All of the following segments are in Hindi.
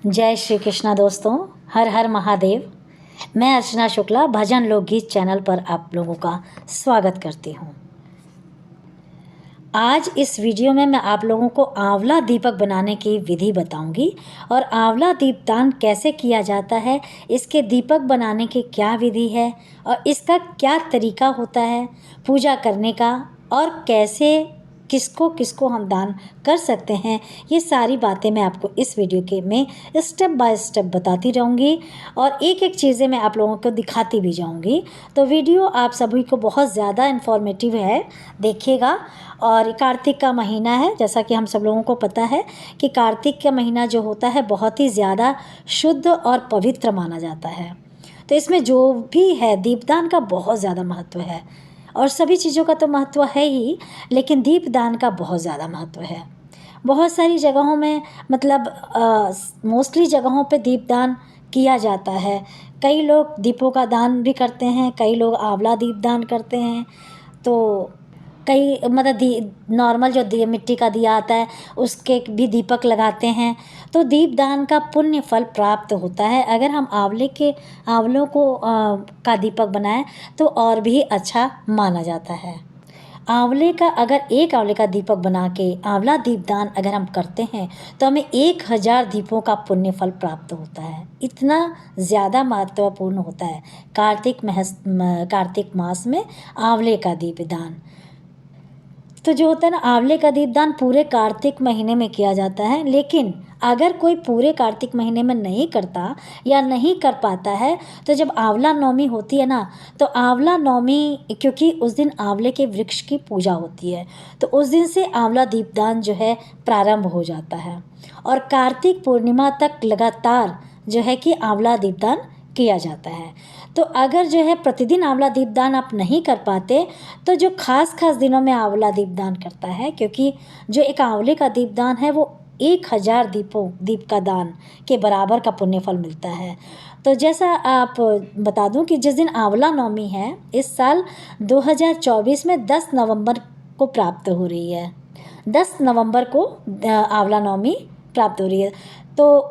जय श्री कृष्णा दोस्तों, हर हर महादेव। मैं अर्चना शुक्ला भजन लोकगीत चैनल पर आप लोगों का स्वागत करती हूँ। आज इस वीडियो में मैं आप लोगों को आंवला दीपक बनाने की विधि बताऊंगी और आंवला दीपदान कैसे किया जाता है, इसके दीपक बनाने की क्या विधि है और इसका क्या तरीका होता है पूजा करने का, और कैसे किसको किसको हम दान कर सकते हैं। ये सारी बातें मैं आपको इस वीडियो के में स्टेप बाय स्टेप बताती रहूँगी और एक एक चीज़ें मैं आप लोगों को दिखाती भी जाऊँगी। तो वीडियो आप सभी को बहुत ज़्यादा इन्फॉर्मेटिव है, देखिएगा। और कार्तिक का महीना है, जैसा कि हम सब लोगों को पता है कि कार्तिक का महीना जो होता है बहुत ही ज़्यादा शुद्ध और पवित्र माना जाता है। तो इसमें जो भी है दीपदान का बहुत ज़्यादा महत्व है, और सभी चीज़ों का तो महत्व है ही, लेकिन दीपदान का बहुत ज़्यादा महत्व है। बहुत सारी जगहों में मतलब मोस्टली जगहों पे दीपदान किया जाता है। कई लोग दीपों का दान भी करते हैं, कई लोग आंवला दीपदान करते हैं। तो कई मतलब नॉर्मल जो मिट्टी का दिया आता है उसके भी दीपक लगाते हैं। तो दीपदान का पुण्य फल प्राप्त होता है। अगर हम आंवलों को का दीपक बनाएं तो और भी अच्छा माना जाता है। एक आंवले का दीपक बना के आंवला दीपदान अगर हम करते हैं तो हमें 1000 दीपों का पुण्य फल प्राप्त होता है। इतना ज़्यादा महत्वपूर्ण होता है कार्तिक मास में आंवले का दीपदान। तो जो होता है ना, आंवले का दीपदान पूरे कार्तिक महीने में किया जाता है। लेकिन अगर कोई पूरे कार्तिक महीने में नहीं करता या नहीं कर पाता है, तो जब आंवला नवमी होती है ना, तो आंवला नवमी, क्योंकि उस दिन आंवले के वृक्ष की पूजा होती है, तो उस दिन से आंवला दीपदान जो है प्रारंभ हो जाता है और कार्तिक पूर्णिमा तक लगातार जो है कि आंवला दीपदान किया जाता है। तो अगर जो है प्रतिदिन आंवला दीपदान आप नहीं कर पाते, तो जो खास दिनों में आंवला दीपदान करता है, क्योंकि जो एक आंवले का दीपदान है वो 1000 दीप का दान के बराबर का पुण्य फल मिलता है। तो जैसा आप बता दूं कि जिस दिन आंवला नवमी है, इस साल 2024 में 10 नवंबर को प्राप्त हो रही है। 10 नवंबर को आंवला नवमी प्राप्त हो रही है। तो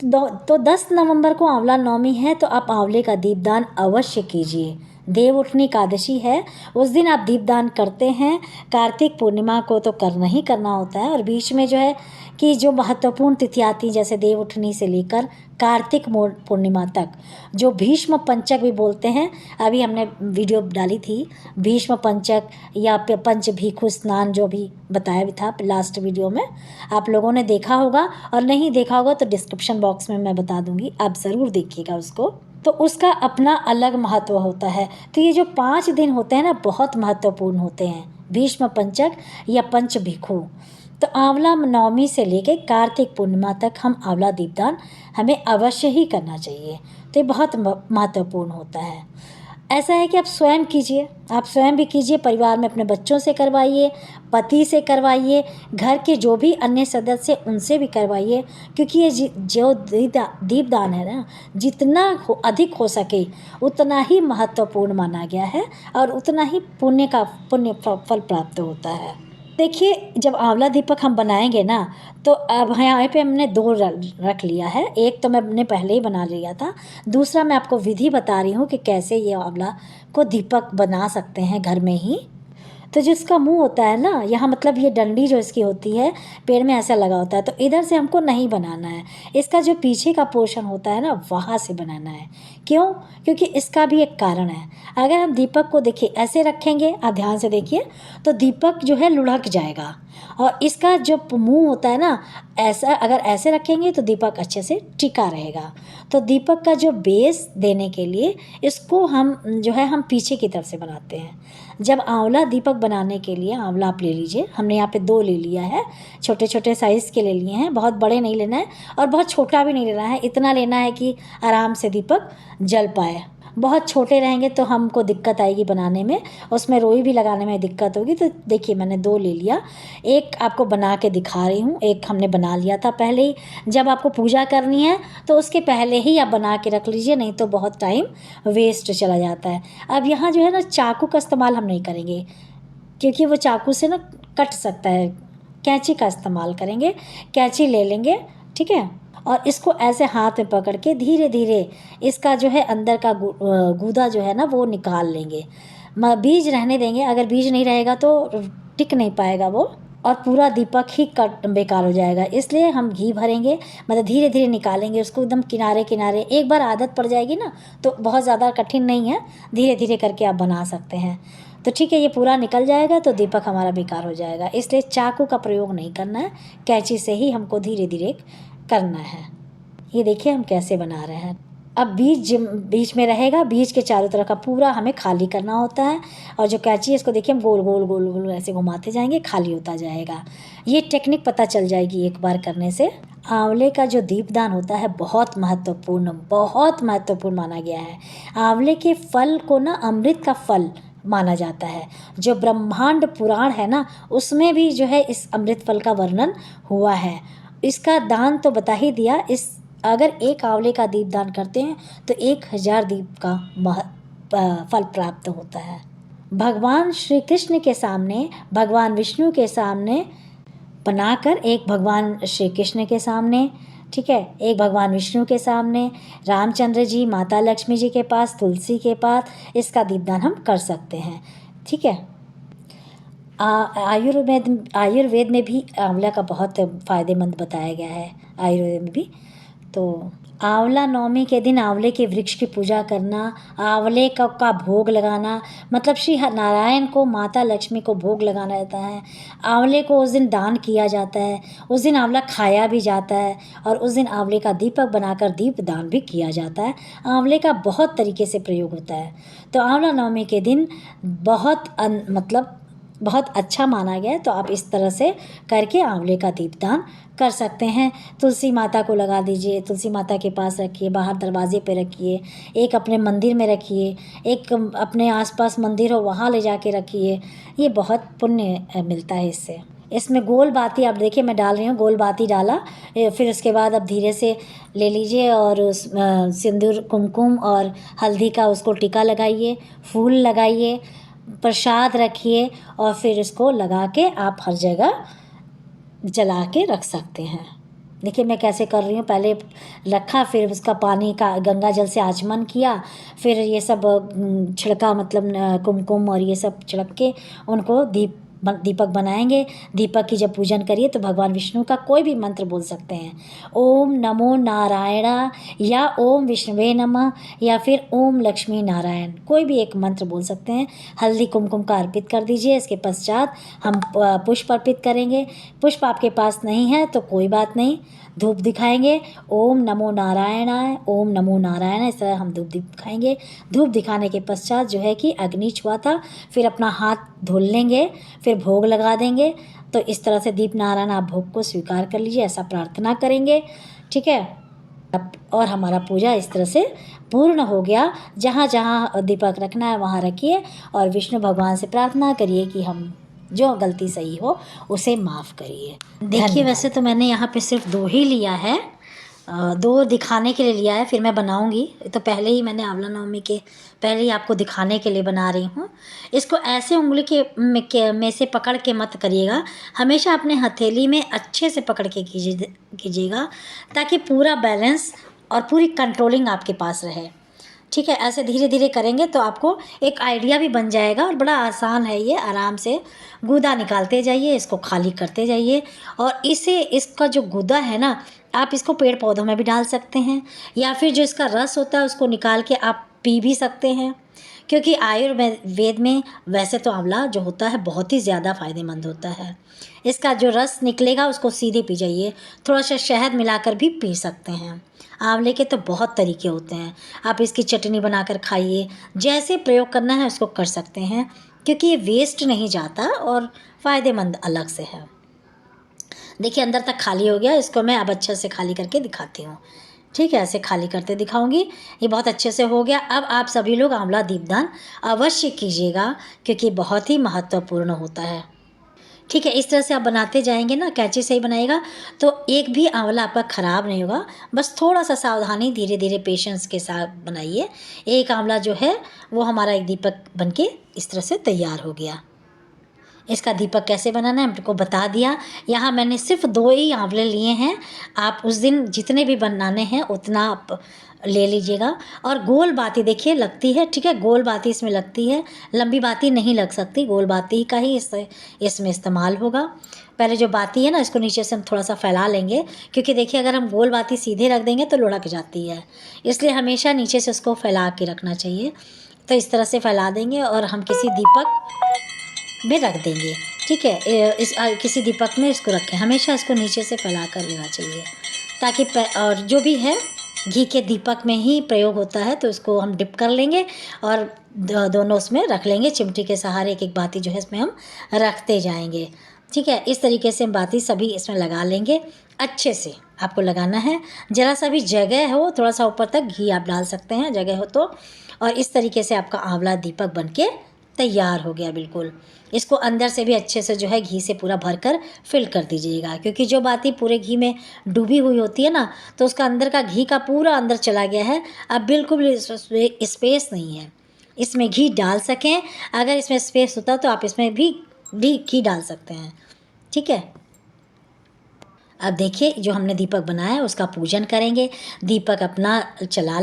10 नवंबर को आंवला नवमी है, तो आप आंवले का दीपदान अवश्य कीजिए। देवउठनी एकादशी है, उस दिन आप दीपदान करते हैं। कार्तिक पूर्णिमा को तो करना ही करना होता है, और बीच में जो है कि जो महत्वपूर्ण तिथि आती है, जैसे देवउठनी से लेकर कार्तिक पूर्णिमा तक, जो भीष्म पंचक भी बोलते हैं। अभी हमने वीडियो डाली थी भीष्म पंचक या पंच भीखु स्नान, जो भी बताया भी था लास्ट वीडियो में, आप लोगों ने देखा होगा, और नहीं देखा होगा तो डिस्क्रिप्शन बॉक्स में मैं बता दूंगी, आप ज़रूर देखिएगा उसको। तो उसका अपना अलग महत्व होता है। तो ये जो 5 दिन होते हैं ना, बहुत महत्वपूर्ण होते हैं, भीष्म पंचक या पंच भिखु। तो आंवला नवमी से लेके कार्तिक पूर्णिमा तक हम आंवला दीपदान हमें अवश्य ही करना चाहिए। तो ये बहुत महत्वपूर्ण होता है। ऐसा है कि आप स्वयं कीजिए, आप स्वयं भी कीजिए, परिवार में अपने बच्चों से करवाइए, पति से करवाइए, घर के जो भी अन्य सदस्य उनसे भी करवाइए, क्योंकि ये जो दीपदान है ना, जितना अधिक हो सके उतना ही महत्वपूर्ण माना गया है और उतना ही पुण्य फल प्राप्त होता है। देखिए, जब आंवला दीपक हम बनाएंगे ना, तो अब यहाँ पे हमने 2 रख लिया है। एक तो मैंने पहले ही बना लिया था, दूसरा मैं आपको विधि बता रही हूँ कि कैसे ये आंवला को दीपक बना सकते हैं घर में ही। तो जिसका मुंह होता है ना, यहाँ मतलब ये डंडी जो इसकी होती है पेड़ में ऐसा लगा होता है, तो इधर से हमको नहीं बनाना है। इसका जो पीछे का पोर्शन होता है ना, वहाँ से बनाना है। क्यों? क्योंकि इसका भी एक कारण है। अगर हम दीपक को देखिए ऐसे रखेंगे, आप ध्यान से देखिए, तो दीपक जो है लुढ़क जाएगा, और इसका जो मुंह होता है ना, ऐसा अगर ऐसे रखेंगे तो दीपक अच्छे से टिका रहेगा। तो दीपक का जो बेस देने के लिए इसको हम जो है हम पीछे की तरफ से बनाते हैं। जब आंवला दीपक बनाने के लिए आंवला आप ले लीजिए, हमने यहाँ पे 2 ले लिया है, छोटे छोटे साइज़ के ले लिए हैं, बहुत बड़े नहीं लेना है और बहुत छोटा भी नहीं लेना है। इतना लेना है कि आराम से दीपक जल पाए। बहुत छोटे रहेंगे तो हमको दिक्कत आएगी बनाने में, उसमें रोई भी लगाने में दिक्कत होगी। तो देखिए, मैंने 2 ले लिया, एक आपको बना के दिखा रही हूँ, एक हमने बना लिया था पहले ही। जब आपको पूजा करनी है तो उसके पहले ही आप बना के रख लीजिए, नहीं तो बहुत टाइम वेस्ट चला जाता है। अब यहाँ जो है ना, चाकू का इस्तेमाल हम नहीं करेंगे, क्योंकि वो चाकू से ना कट सकता है। कैंची का इस्तेमाल करेंगे, कैंची ले लेंगे, ठीक है। और इसको ऐसे हाथ में पकड़ के धीरे धीरे इसका जो है अंदर का गूदा जो है ना वो निकाल लेंगे। बीज रहने देंगे, अगर बीज नहीं रहेगा तो टिक नहीं पाएगा वो, और पूरा दीपक ही कट बेकार हो जाएगा। इसलिए हम घी भरेंगे, मतलब धीरे धीरे निकालेंगे उसको एकदम किनारे किनारे। एक बार आदत पड़ जाएगी ना तो बहुत ज़्यादा कठिन नहीं है, धीरे धीरे करके आप बना सकते हैं। तो ठीक है, ये पूरा निकल जाएगा तो दीपक हमारा बेकार हो जाएगा। इसलिए चाकू का प्रयोग नहीं करना है, कैंची से ही हमको धीरे धीरे करना है। ये देखिए हम कैसे बना रहे हैं। अब बीच में रहेगा, बीज के चारों तरफ का पूरा हमें खाली करना होता है, और जो कैंची है इसको देखिए हम गोल गोल गोल गोल ऐसे घुमाते जाएंगे, खाली होता जाएगा। ये टेक्निक पता चल जाएगी एक बार करने से। आंवले का जो दीपदान होता है बहुत महत्वपूर्ण माना गया है। आंवले के फल को ना अमृत का फल माना जाता है। जो ब्रह्मांड पुराण है ना उसमें भी जो है इस अमृत फल का वर्णन हुआ है। इसका दान तो बता ही दिया। अगर एक आंवले का दीप दान करते हैं तो 1000 दीप का फल प्राप्त होता है। भगवान श्री कृष्ण के सामने, भगवान विष्णु के सामने बनाकर, एक भगवान श्री कृष्ण के सामने, ठीक है, एक भगवान विष्णु के सामने, रामचंद्र जी, माता लक्ष्मी जी के पास, तुलसी के पास इसका दीपदान हम कर सकते हैं। ठीक है। आयुर्वेद में भी आंवला का बहुत फ़ायदेमंद बताया गया है, आयुर्वेद में भी। तो आंवला नवमी के दिन आंवले के वृक्ष की पूजा करना, आंवले का भोग लगाना, मतलब श्री नारायण को, माता लक्ष्मी को भोग लगाना रहता है। आंवले को उस दिन दान किया जाता है, उस दिन आंवला खाया भी जाता है, और उस दिन आंवले का दीपक बनाकर दीप दान भी किया जाता है। आंवले का बहुत तरीके से प्रयोग होता है। तो आंवला नवमी के दिन बहुत अच्छा माना गया है। तो आप इस तरह से करके आंवले का दीपदान कर सकते हैं। तुलसी माता को लगा दीजिए, तुलसी माता के पास रखिए, बाहर दरवाजे पे रखिए, एक अपने मंदिर में रखिए, एक अपने आसपास मंदिर हो वहाँ ले जाके रखिए। ये बहुत पुण्य मिलता है इससे। इसमें गोल बाती आप देखिए मैं डाल रही हूँ, गोल बाती डाला, फिर उसके बाद अब धीरे से ले लीजिए और उस सिंदूर, कुमकुम और हल्दी का उसको टीका लगाइए, फूल लगाइए, प्रसाद रखिए, और फिर इसको लगा के आप हर जगह जला के रख सकते हैं। देखिए मैं कैसे कर रही हूँ, पहले रखा, फिर उसका पानी का गंगा जल से आचमन किया, फिर ये सब छिड़का, मतलब कुमकुम और ये सब छिड़क के उनको दीपक बनाएंगे। दीपक की जब पूजन करिए तो भगवान विष्णु का कोई भी मंत्र बोल सकते हैं, ओम नमो नारायण, या ओम विष्णुवे नमः, या फिर ओम लक्ष्मी नारायण, कोई भी एक मंत्र बोल सकते हैं। हल्दी कुमकुम का अर्पित कर दीजिए। इसके पश्चात हम पुष्प अर्पित करेंगे। पुष्प आपके पास नहीं है तो कोई बात नहीं, धूप दिखाएंगे, ओम नमो नारायणाय, ओम नमो नारायण, इस तरह हम धूप दिखाएंगे। धूप दिखाने के पश्चात जो है कि अग्नि छुआ था, फिर अपना हाथ धुल लेंगे, फिर भोग लगा देंगे। तो इस तरह से दीप नारायण आप भोग को स्वीकार कर लीजिए, ऐसा प्रार्थना करेंगे। ठीक है, और हमारा पूजा इस तरह से पूर्ण हो गया। जहाँ जहाँ दीपक रखना है वहाँ रखिए, और विष्णु भगवान से प्रार्थना करिए कि हम जो गलती सही हो उसे माफ़ करिए। देखिए वैसे तो मैंने यहाँ पे सिर्फ 2 ही लिया है, 2 दिखाने के लिए लिया है, फिर मैं बनाऊंगी। तो पहले ही मैंने आंवला नवमी के पहले ही आपको दिखाने के लिए बना रही हूँ। इसको ऐसे उंगली में से पकड़ के मत करिएगा, हमेशा अपने हथेली में अच्छे से पकड़ के कीजिएगा, ताकि पूरा बैलेंस और पूरी कंट्रोलिंग आपके पास रहे। ठीक है, ऐसे धीरे धीरे करेंगे तो आपको एक आइडिया भी बन जाएगा, और बड़ा आसान है ये। आराम से गूदा निकालते जाइए, इसको खाली करते जाइए, और इसका जो गूदा है ना, आप इसको पेड़ पौधों में भी डाल सकते हैं, या फिर जो इसका रस होता है उसको निकाल के आप पी भी सकते हैं। क्योंकि आयुर्वेद में वैसे तो आंवला जो होता है बहुत ही ज़्यादा फ़ायदेमंद होता है। इसका जो रस निकलेगा उसको सीधे पी जाइए, थोड़ा सा शहद मिलाकर भी पी सकते हैं। आंवले के तो बहुत तरीके होते हैं, आप इसकी चटनी बनाकर खाइए, जैसे प्रयोग करना है उसको कर सकते हैं, क्योंकि ये वेस्ट नहीं जाता और फ़ायदेमंद अलग से है। देखिए अंदर तक खाली हो गया, इसको मैं अब अच्छे से खाली करके दिखाती हूँ। ठीक है, ऐसे खाली करते दिखाऊंगी। ये बहुत अच्छे से हो गया। अब आप सभी लोग आंवला दीपदान अवश्य कीजिएगा, क्योंकि बहुत ही महत्वपूर्ण होता है। ठीक है, इस तरह से आप बनाते जाएंगे ना, कैंची से ही बनाएगा तो एक भी आंवला आपका ख़राब नहीं होगा। बस थोड़ा सा सावधानी, धीरे धीरे पेशेंस के साथ बनाइए। एक आंवला जो है वो हमारा एक दीपक बनके इस तरह से तैयार हो गया। इसका दीपक कैसे बनाना है हमको बता दिया। यहाँ मैंने सिर्फ 2 ही आंवले लिए हैं, आप उस दिन जितने भी बनाने हैं उतना आप ले लीजिएगा। और गोल बाती देखिए लगती है, ठीक है, गोल बाती इसमें लगती है, लंबी बाती नहीं लग सकती, गोल बाती का ही इसमें इस्तेमाल होगा। पहले जो बाती है ना इसको नीचे से हम थोड़ा सा फैला लेंगे, क्योंकि देखिए अगर हम गोल बाती सीधे रख देंगे तो लुढ़क जाती है, इसलिए हमेशा नीचे से उसको फैला के रखना चाहिए। तो इस तरह से फैला देंगे और हम किसी दीपक में रख देंगे, ठीक है। किसी दीपक में इसको रखें, हमेशा इसको नीचे से फैला कर लेना चाहिए, ताकि और जो भी है घी के दीपक में ही प्रयोग होता है। तो इसको हम डिप कर लेंगे और दोनों उसमें रख लेंगे, चिमटी के सहारे एक एक बाती जो है इसमें हम रखते जाएंगे, ठीक है। इस तरीके से हम बाती सभी इसमें लगा लेंगे, अच्छे से आपको लगाना है। ज़रा सा भी जगह हो थोड़ा सा ऊपर तक घी आप डाल सकते हैं, जगह हो तो। और इस तरीके से आपका आंवला दीपक बनके तैयार हो गया बिल्कुल। इसको अंदर से भी अच्छे से जो है घी से पूरा भरकर फिल कर दीजिएगा, क्योंकि जो बाती पूरे घी में डूबी हुई होती है ना, तो उसका अंदर का घी का पूरा अंदर चला गया है। अब बिल्कुल भी स्पेस नहीं है इसमें घी डाल सकें। अगर इसमें स्पेस होता तो आप इसमें भी घी डाल सकते हैं, ठीक है। अब देखिए जो हमने दीपक बनाया है उसका पूजन करेंगे, दीपक अपना जला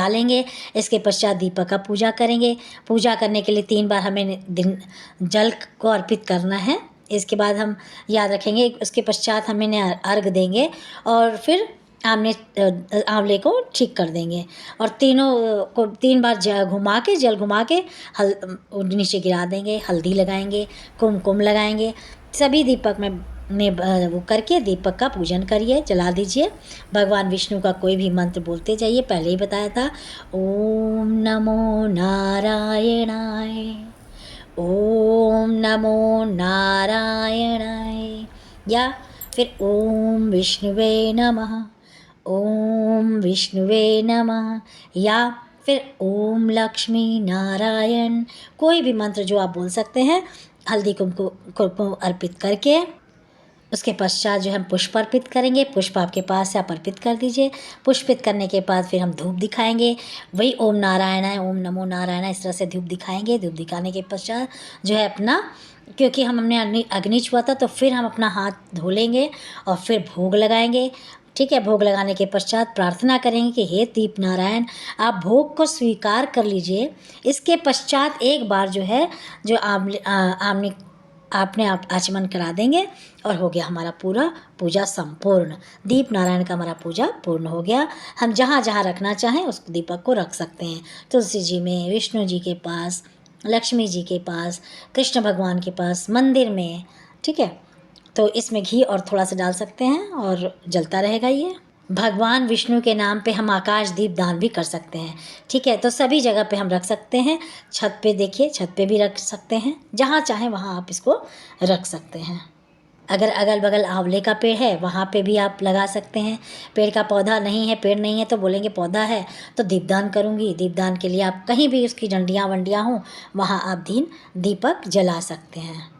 लेंगे। इसके पश्चात दीपक का पूजा करेंगे। पूजा करने के लिए 3 बार हमें दिन जल को अर्पित करना है। इसके बाद हम याद रखेंगे, उसके पश्चात हमें अर्घ देंगे और फिर आंवले को ठीक कर देंगे और तीनों को 3 बार जल घुमा के नीचे गिरा देंगे, हल्दी लगाएंगे, कुमकुम लगाएंगे। सभी दीपक में वो करके दीपक का पूजन करिए, जला दीजिए। भगवान विष्णु का कोई भी मंत्र बोलते जाइए, पहले ही बताया था, ओम नमो नारायणाय, ओम नमो नारायणाय, या फिर ओम विष्णुवे नमः, ओम विष्णुवे नमः, या फिर ओम लक्ष्मी नारायण। कोई भी मंत्र जो आप बोल सकते हैं। हल्दी कुमकुम अर्पित करके उसके पश्चात जो हम पुष्प अर्पित करेंगे, पुष्प आपके पास से आप अर्पित कर दीजिए। पुष्पित करने के बाद फिर हम धूप दिखाएंगे, वही ओम नारायण है, ओम नमो नारायण, इस तरह से धूप दिखाएंगे। धूप दिखाने के पश्चात जो है अपना, क्योंकि हमने अग्नि छुआ था तो फिर हम अपना हाथ धो लेंगे और फिर भोग लगाएंगे, ठीक है। भोग लगाने के पश्चात प्रार्थना करेंगे कि हे दीप नारायण आप भोग को स्वीकार कर लीजिए। इसके पश्चात एक बार जो है जो आपने आप आचमन करा देंगे और हो गया हमारा पूरा पूजा संपूर्ण। दीप नारायण का हमारा पूजा पूर्ण हो गया। हम जहाँ जहाँ रखना चाहें उस दीपक को रख सकते हैं, तुलसी जी में, विष्णु जी के पास, लक्ष्मी जी के पास, कृष्ण भगवान के पास, मंदिर में, ठीक है। तो इसमें घी और थोड़ा सा डाल सकते हैं और जलता रहेगा ये। भगवान विष्णु के नाम पे हम आकाश दीप दान भी कर सकते हैं, ठीक है। तो सभी जगह पे हम रख सकते हैं। छत पे देखिए, छत पे भी रख सकते हैं, जहाँ चाहें वहाँ आप इसको रख सकते हैं। अगर अगल बगल आंवले का पेड़ है वहाँ पे भी आप लगा सकते हैं। पेड़ का पौधा नहीं है, पेड़ नहीं है तो बोलेंगे पौधा है तो दीपदान करूँगी। दीपदान के लिए आप कहीं भी उसकी डंडियाँ वंडियाँ हों वहाँ आप दीपक जला सकते हैं।